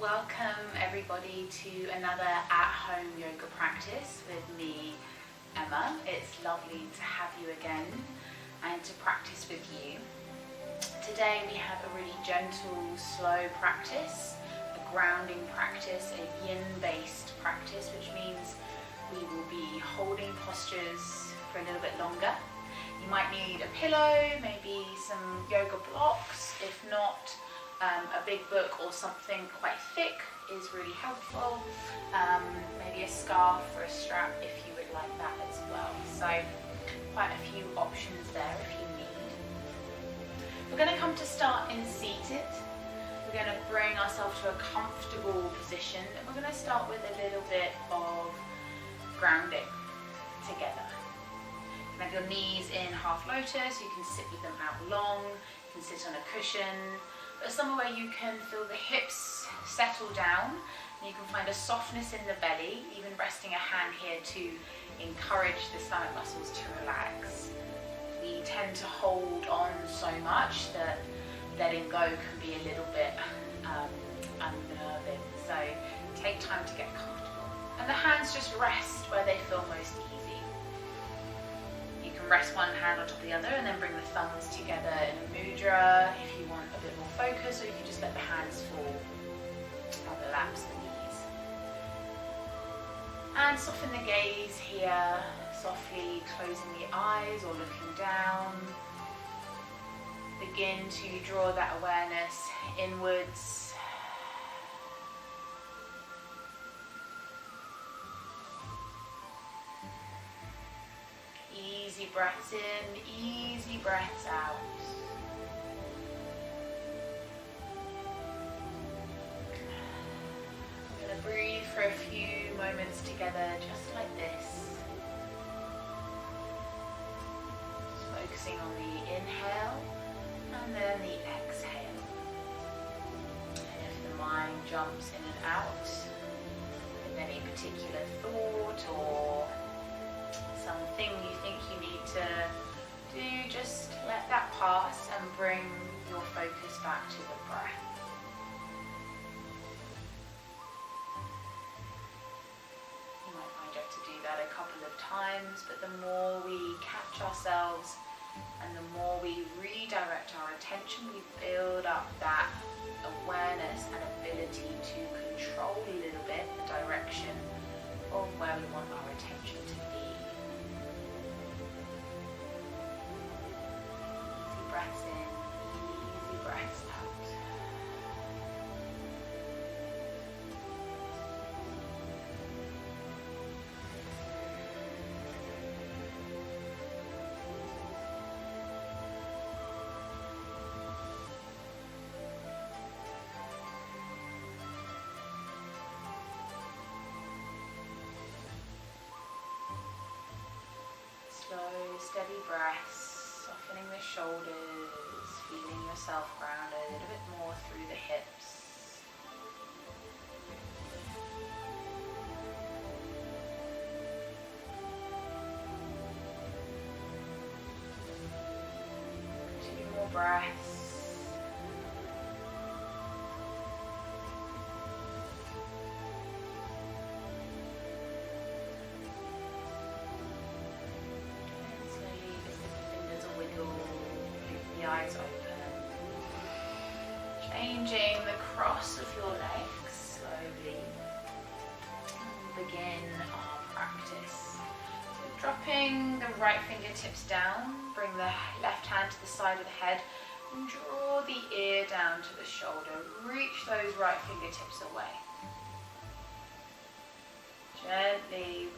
Welcome everybody to another at-home yoga practice with me, Emma. It's lovely to have you again and to practice with you. Today we have a really gentle, slow practice, a grounding practice, a yin-based practice, which means we will be holding postures for a little bit longer. You might need a pillow, maybe some yoga blocks. If not, a big book or something quite thick is really helpful. Maybe a scarf or a strap if you would like that as well. So quite a few options there if you need. We're going to come to start in seated. We're going to bring ourselves to a comfortable position, and we're going to start with a little bit of grounding together. You can have your knees in half lotus, you can sit with them out long, you can sit on a cushion, but somewhere where you can feel the hips settle down, and you can find a softness in the belly, even resting a hand here to encourage the stomach muscles to relax. We tend to hold on so much that letting go can be a little bit unnerving, so take time to get comfortable. And the hands just rest where they feel most easy. You can rest one hand on top of the other and then bring the thumbs together in a mudra if you want a bit more focus, or you can just let the hands fall on the laps and knees. And soften the gaze here, softly closing the eyes or looking down. Begin to draw that awareness inwards. Easy breaths in, easy breaths out. I'm going to breathe for a few moments together, just like this. Just focusing on the inhale and then the exhale. And if the mind jumps in and out with any particular thought or something you think you need to do, just let that pass and bring your focus back to the breath. You might find you have to do that a couple of times, but the more we catch ourselves and the more we redirect our attention, we build up that awareness and ability to control a little bit the direction of where we want our attention to be. Breaths in, easy breaths out. Slow, steady breaths, softening the shoulders, feeling yourself grounded a little bit more through the hips. Two more breaths. The eyes open, changing the cross of your legs slowly. We'll begin our practice. So dropping the right fingertips down, bring the left hand to the side of the head and draw the ear down to the shoulder. Reach those right fingertips away. Gently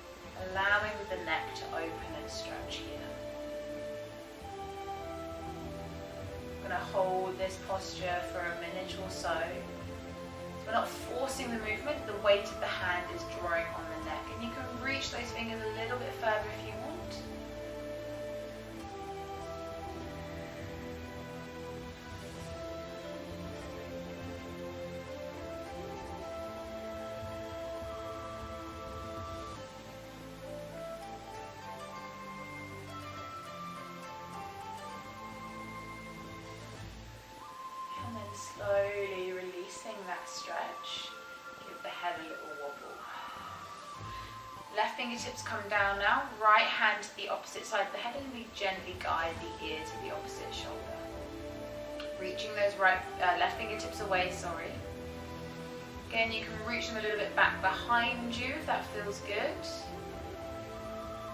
allowing the neck to open and stretch here. I'm going to hold this posture for a minute or so. We're not forcing the movement, the weight of the hand is drawing on the neck, and you can reach those fingers a little bit further if you want. Slowly releasing that stretch. Left fingertips come down now. Right hand to the opposite side of the head, and we gently guide the ear to the opposite shoulder. Reaching those left fingertips away, sorry. Again, you can reach them a little bit back behind you if that feels good.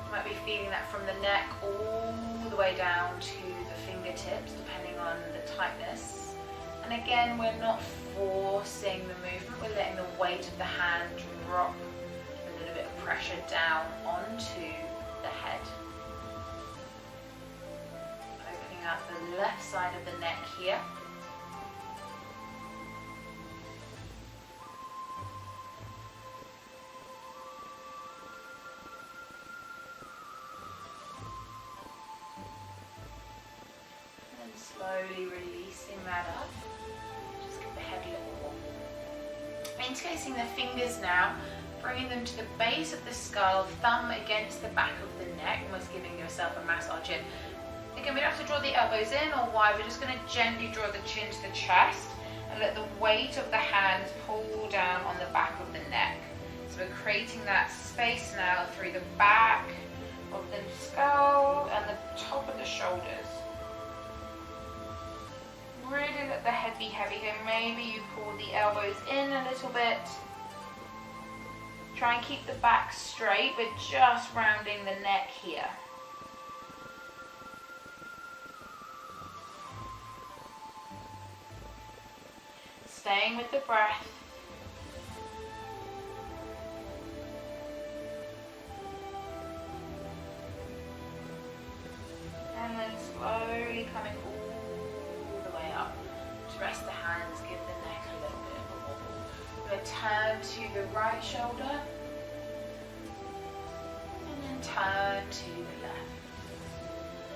You might be feeling that from the neck all the way down to the fingertips, depending on the tightness. And again, we're not forcing the movement, we're letting the weight of the hand drop a little bit of pressure down onto the head. Opening up the left side of the neck here. And slowly releasing that up. Just give the head a little warm. Interlacing the fingers now, bringing them to the base of the skull, thumb against the back of the neck, almost giving yourself a massage in. Again, we don't have to draw the elbows in or wide, we're just going to gently draw the chin to the chest and let the weight of the hands pull down on the back of the neck. So we're creating that space now through the back of the skull and the top of the shoulders. Really let the head be heavy here. Maybe you pull the elbows in a little bit. Try and keep the back straight, but just rounding the neck here. Staying with the breath. And then slowly coming all the way up. To rest the hands, give the neck a little bit of a wobble. We're going to turn to the right shoulder. And then turn to the left.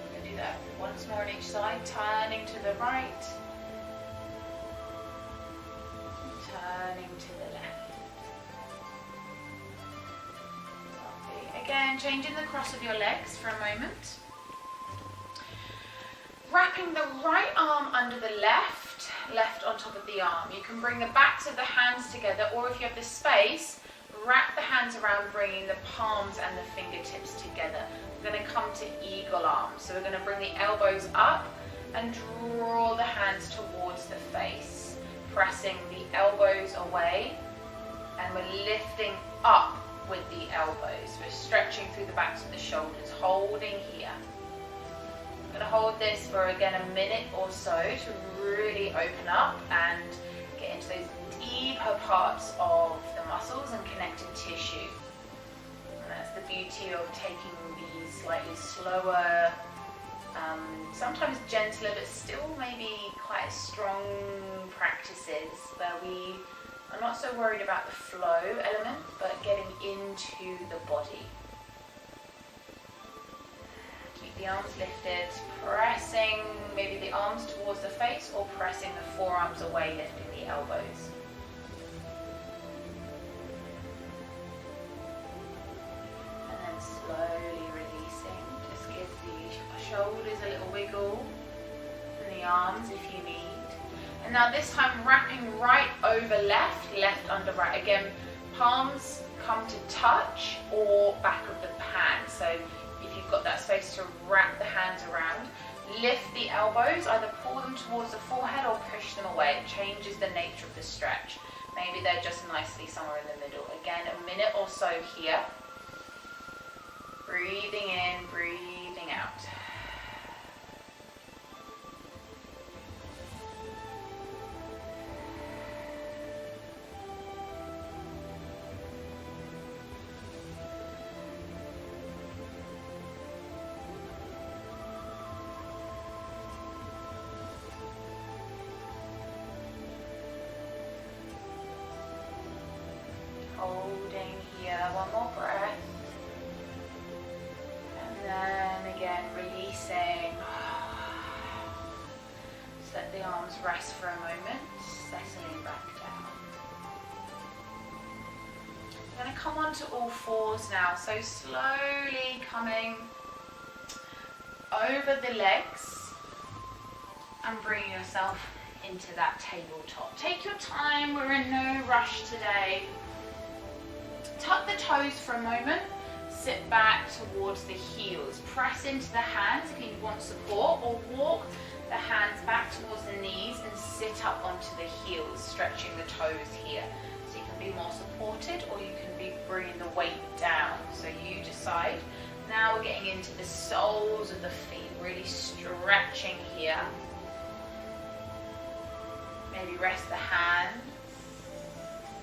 We're going to do that once more on each side. Turning to the right. Turning to the left. Lovely. Again, changing the cross of your legs for a moment. Wrapping the right arm under the left on top of the arm. You can bring the backs of the hands together, or if you have the space, wrap the hands around, bringing the palms and the fingertips together. We're going to come to eagle arms. So we're going to bring the elbows up and draw the hands towards the face, pressing the elbows away, and we're lifting up with the elbows. We're stretching through the backs of the shoulders, holding here. I'm going to hold this for again a minute or so to really open up and get into those deeper parts of the muscles and connective tissue. And that's the beauty of taking these slightly slower, sometimes gentler, but still maybe quite strong practices where we are not so worried about the flow element, but getting into the body. The arms lifted, pressing maybe the arms towards the face or pressing the forearms away, lifting the elbows. And then slowly releasing. Just give the shoulders a little wiggle and the arms if you need. And now this time wrapping right over left, left under right. Again, palms come to touch or back of the pan. So if you've got that space to wrap the hands around, lift the elbows, either pull them towards the forehead or push them away. It changes the nature of the stretch. Maybe they're just nicely somewhere in the middle. Again, a minute or so here. Breathing in, breathing out. Holding here, one more breath. And then again, releasing. Just let the arms rest for a moment, settling back down. I'm going to come onto all fours now, so slowly coming over the legs and bringing yourself into that tabletop. Take your time, we're in no rush today. Tuck the toes for a moment, sit back towards the heels. Press into the hands if you want support, or walk the hands back towards the knees and sit up onto the heels, stretching the toes here. So you can be more supported, or you can be bringing the weight down. So you decide. Now we're getting into the soles of the feet, really stretching here. Maybe rest the hands,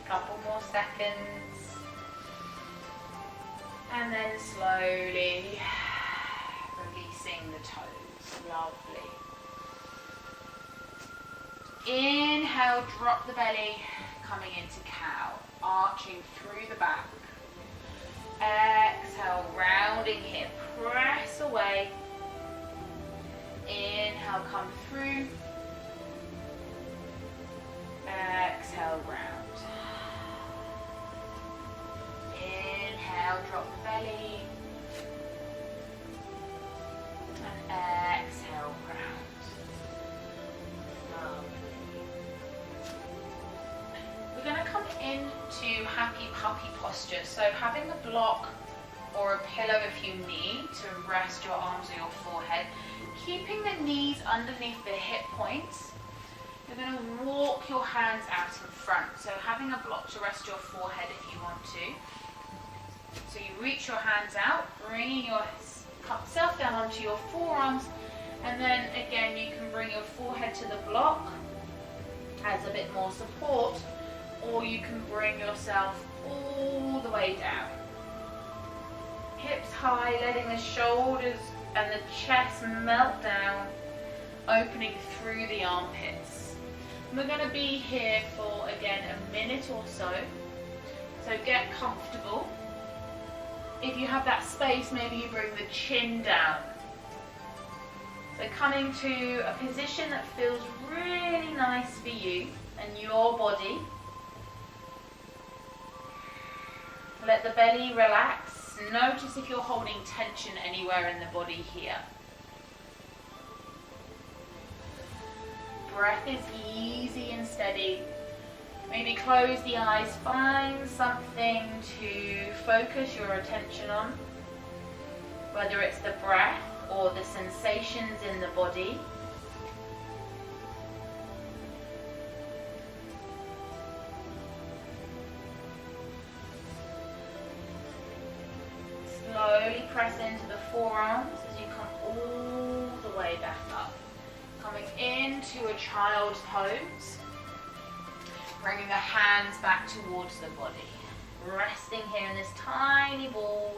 couple more seconds, and then slowly releasing the toes. Lovely. Inhale, drop the belly, coming into cow, arching through the back. Exhale, rounding here, press away. Inhale, come through. Exhale, round. Inhale, drop the belly. And exhale, round. Lovely. We're going to come into happy puppy posture. So having a block or a pillow if you need to rest your arms or your forehead. Keeping the knees underneath the hip points. You're going to walk your hands out in front. So having a block to rest your forehead if you want to. So you reach your hands out, bringing yourself down onto your forearms. And then again, you can bring your forehead to the block as a bit more support. Or you can bring yourself all the way down. Hips high, letting the shoulders and the chest melt down, opening through the armpits. We're going to be here for, again, a minute or so. So get comfortable. If you have that space, maybe you bring the chin down. So coming to a position that feels really nice for you and your body. Let the belly relax. Notice if you're holding tension anywhere in the body here. Breath is easy and steady. Maybe close the eyes. Find something to focus your attention on. Whether it's the breath or the sensations in the body. Slowly press into the forearms as you come all the way back up. Coming into a child's pose. Bringing the hands back towards the body. Resting here in this tiny ball.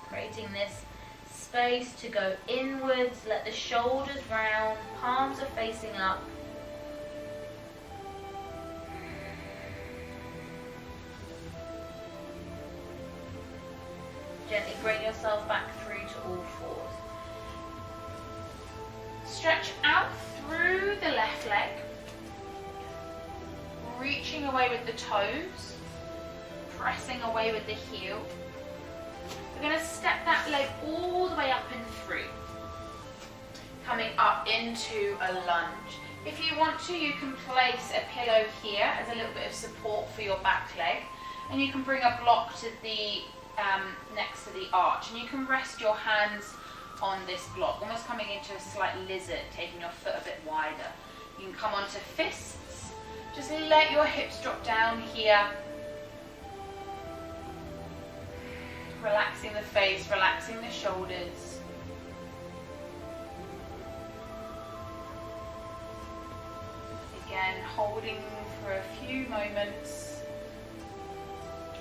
Creating this space to go inwards. Let the shoulders round. Palms are facing up. Gently bring yourself back through to all fours. Stretch out through the left leg, reaching away with the toes, pressing away with the heel. We're going to step that leg all the way up and through, coming up into a lunge. If you want to, you can place a pillow here as a little bit of support for your back leg, and you can bring a block to the next to the arch, and you can rest your hands on this block, almost coming into a slight lizard, taking your foot a bit wider. You can come onto fists. Just let your hips drop down here. Relaxing the face, relaxing the shoulders. Again, holding for a few moments.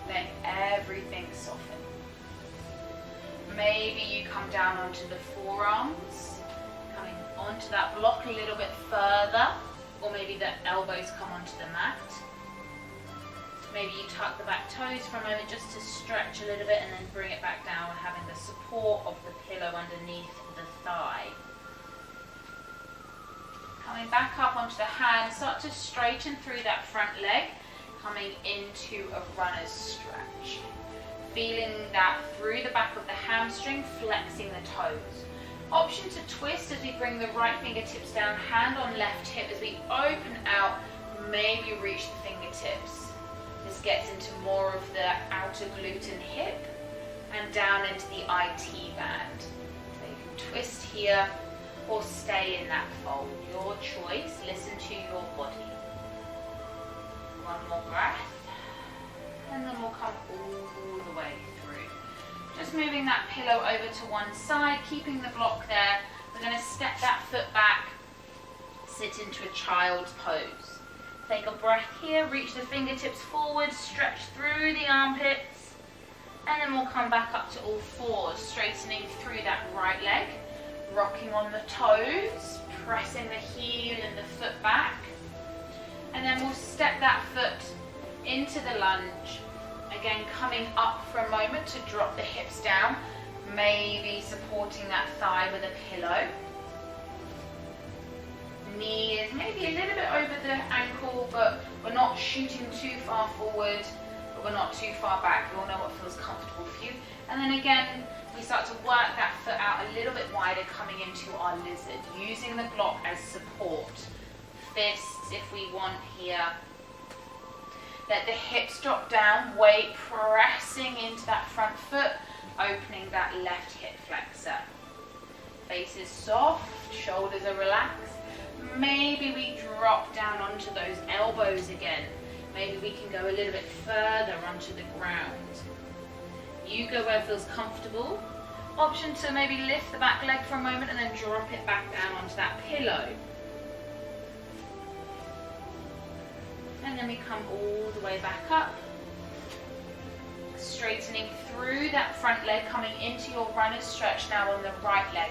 Letting everything soften. Maybe you come down onto the forearms, coming onto that block a little bit further, or maybe the elbows come onto the mat. Maybe you tuck the back toes for a moment just to stretch a little bit and then bring it back down, having the support of the pillow underneath the thigh. Coming back up onto the hands, start to straighten through that front leg, coming into a runner's stretch. Feeling that through the back of the hamstring, flexing the toes. Option to twist as we bring the right fingertips down, hand on left hip. As we open out, maybe reach the fingertips. This gets into more of the outer glute and hip and down into the IT band. So you can twist here or stay in that fold. Your choice. Listen to your body. One more breath. And then we'll come all the way through. Just moving that pillow over to one side, keeping the block there. We're going to step that foot back, sit into a child's pose. Take a breath here, reach the fingertips forward, stretch through the armpits, and then we'll come back up to all fours, straightening through that right leg, rocking on the toes, pressing the heel and the foot back, and then we'll step that foot into the lunge. Again, coming up for a moment to drop the hips down, maybe supporting that thigh with a pillow. Knee is maybe a little bit over the ankle, but we're not shooting too far forward, but we're not too far back. You'll know what feels comfortable for you. And then again, we start to work that foot out a little bit wider, coming into our lizard, using the block as support. Fists if we want here. Let the hips drop down, weight pressing into that front foot, opening that left hip flexor. Face is soft, shoulders are relaxed. Maybe we drop down onto those elbows again. Maybe we can go a little bit further onto the ground. You go where it feels comfortable. Option to maybe lift the back leg for a moment and then drop it back down onto that pillow. And then we come all the way back up, straightening through that front leg, coming into your runner's stretch now on the right leg.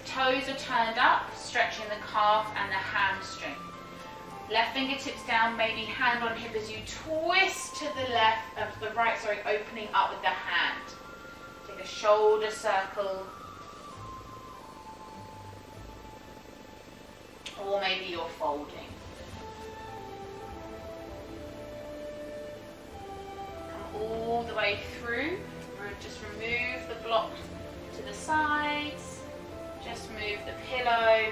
Toes are turned up, stretching the calf and the hamstring. Left fingertips down, maybe hand on hip as you twist to the right, opening up with the hand. Take a shoulder circle. Or maybe you're folding. All the way through. Just remove the block to the sides. Just move the pillow.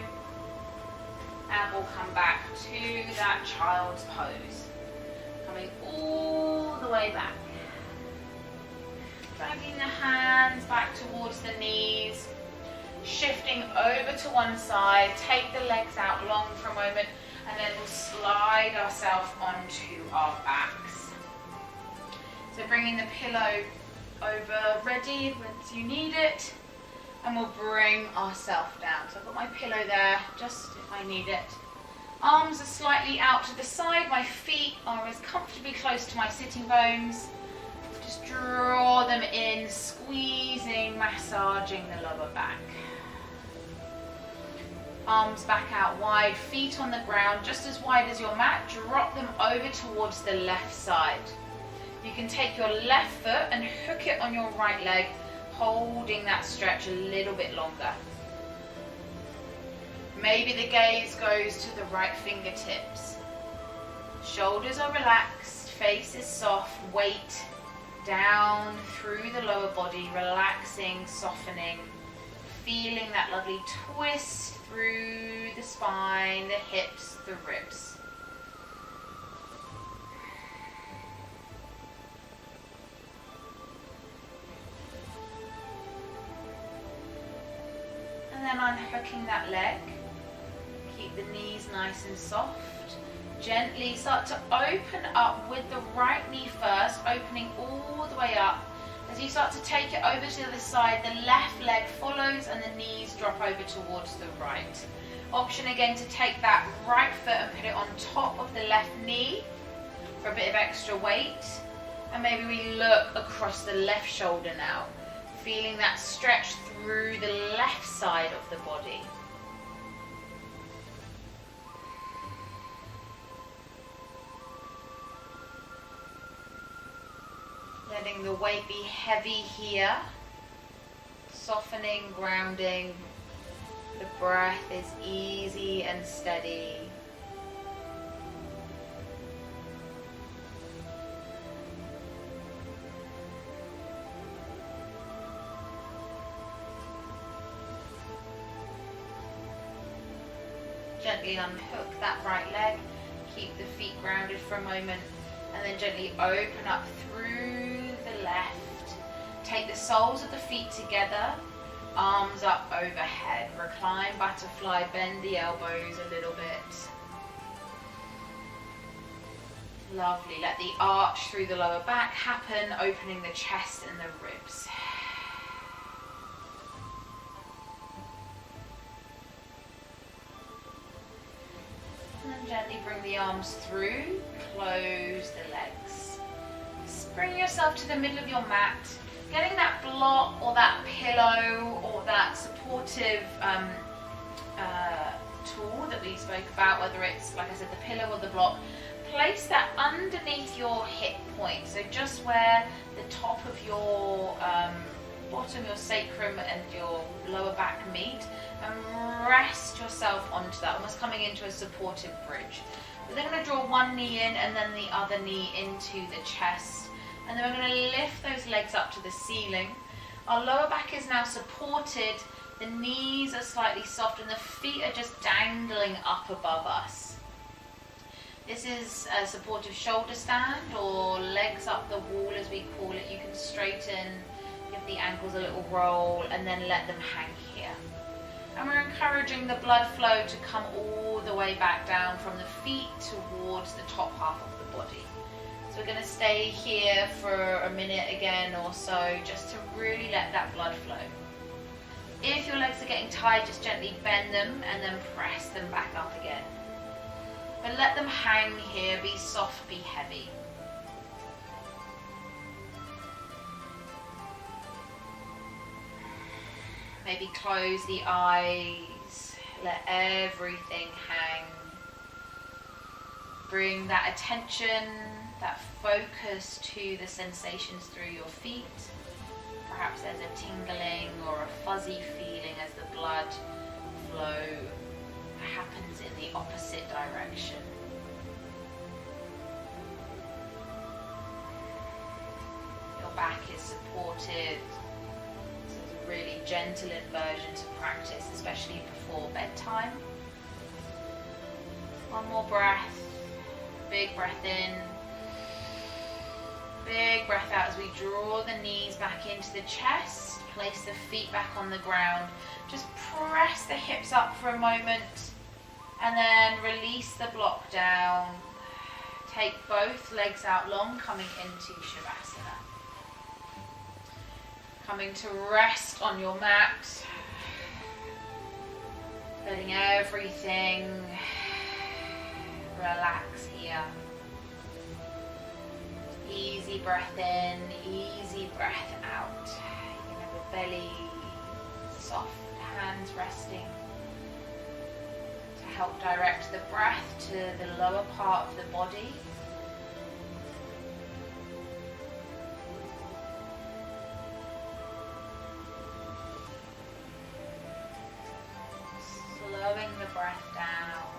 And we'll come back to that child's pose. Coming all the way back. Dragging the hands back towards the knees. Shifting over to one side. Take the legs out long for a moment. And then we'll slide ourselves onto our backs. So bringing the pillow over, ready once you need it, and we'll bring ourselves down. So I've got my pillow there, just if I need it. Arms are slightly out to the side, my feet are as comfortably close to my sitting bones. Just draw them in, squeezing, massaging the lower back. Arms back out wide, feet on the ground, just as wide as your mat. Drop them over towards the left side. You can take your left foot and hook it on your right leg, holding that stretch a little bit longer. Maybe the gaze goes to the right fingertips. Shoulders are relaxed, face is soft, weight down through the lower body, relaxing, softening, feeling that lovely twist through the spine, the hips, the ribs. And then unhooking that leg, keep the knees nice and soft. Gently start to open up with the right knee first, opening all the way up. As you start to take it over to the other side, the left leg follows and the knees drop over towards the right. Option again to take that right foot and put it on top of the left knee for a bit of extra weight. And maybe we look across the left shoulder now, feeling that stretch through the left side of the body. Letting the weight be heavy here, softening, grounding. The breath is easy and steady. gently unhook that right leg, keep the feet grounded for a moment, and then gently open up through the left. Take the soles of the feet together, arms up overhead. Recline butterfly, bend the elbows a little bit. Lovely. Let the arch through the lower back happen, opening the chest and the ribs. And then gently bring the arms through, close the legs. Bring yourself to the middle of your mat, getting that block or that pillow or that supportive tool that we spoke about, whether it's, like I said, the pillow or the block. Place that underneath your hip point, so just where the top of your bottom, your sacrum and your lower back meet, and rest yourself onto that, almost coming into a supportive bridge. We're then going to draw one knee in and then the other knee into the chest, and then we're going to lift those legs up to the ceiling. Our lower back is now supported, the knees are slightly soft, and the feet are just dangling up above us. This is a supportive shoulder stand, or legs up the wall as we call it. You can straighten, give the ankles a little roll, and then let them hang here. And we're encouraging the blood flow to come all the way back down from the feet towards the top half of the body. So we're going to stay here for a minute again or so, just to really let that blood flow. If your legs are getting tired, just gently bend them and then press them back up again. But let them hang here, be soft, be heavy. Maybe close the eyes, let everything hang. Bring that attention, that focus to the sensations through your feet. Perhaps there's a tingling or a fuzzy feeling as the blood flow happens in the opposite direction. Your back is supported. This is a really gentle inversion to practice, especially before bedtime. One more breath. Big breath in. Big breath out as we draw the knees back into the chest. Place the feet back on the ground. Just press the hips up for a moment. And then release the block down. Take both legs out long, coming into Shavasana. Coming to rest on your mat. Letting everything relax here. Easy breath in, easy breath out. You know, the belly, soft hands resting. Help direct the breath to the lower part of the body. Slowing the breath down.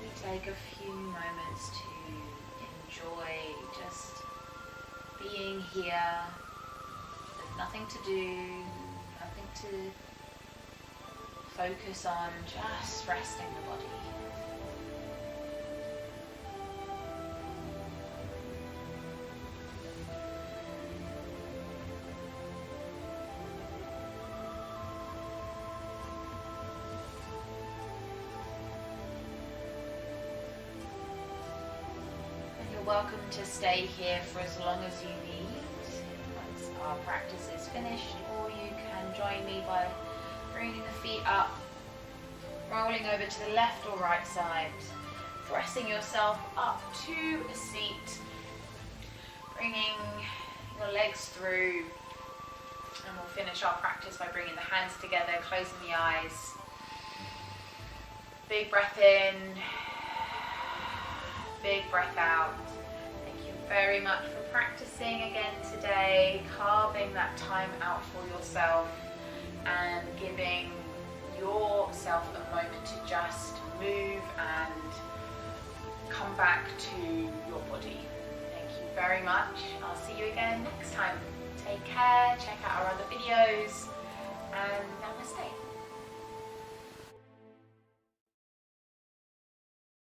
We take a few moments to enjoy just being here. There's nothing to do, nothing to focus on, just resting the body. And you're welcome to stay here for as long as you need once our practice is finished, or you can join me by bringing the feet up, rolling over to the left or right side, pressing yourself up to a seat, bringing your legs through, and we'll finish our practice by bringing the hands together, closing the eyes. Big breath in, big breath out. Thank you very much for practicing again today, carving that time out for yourself, and giving yourself a moment to just move and come back to your body. Thank you very much. I'll see you again next time. Take care. Check out our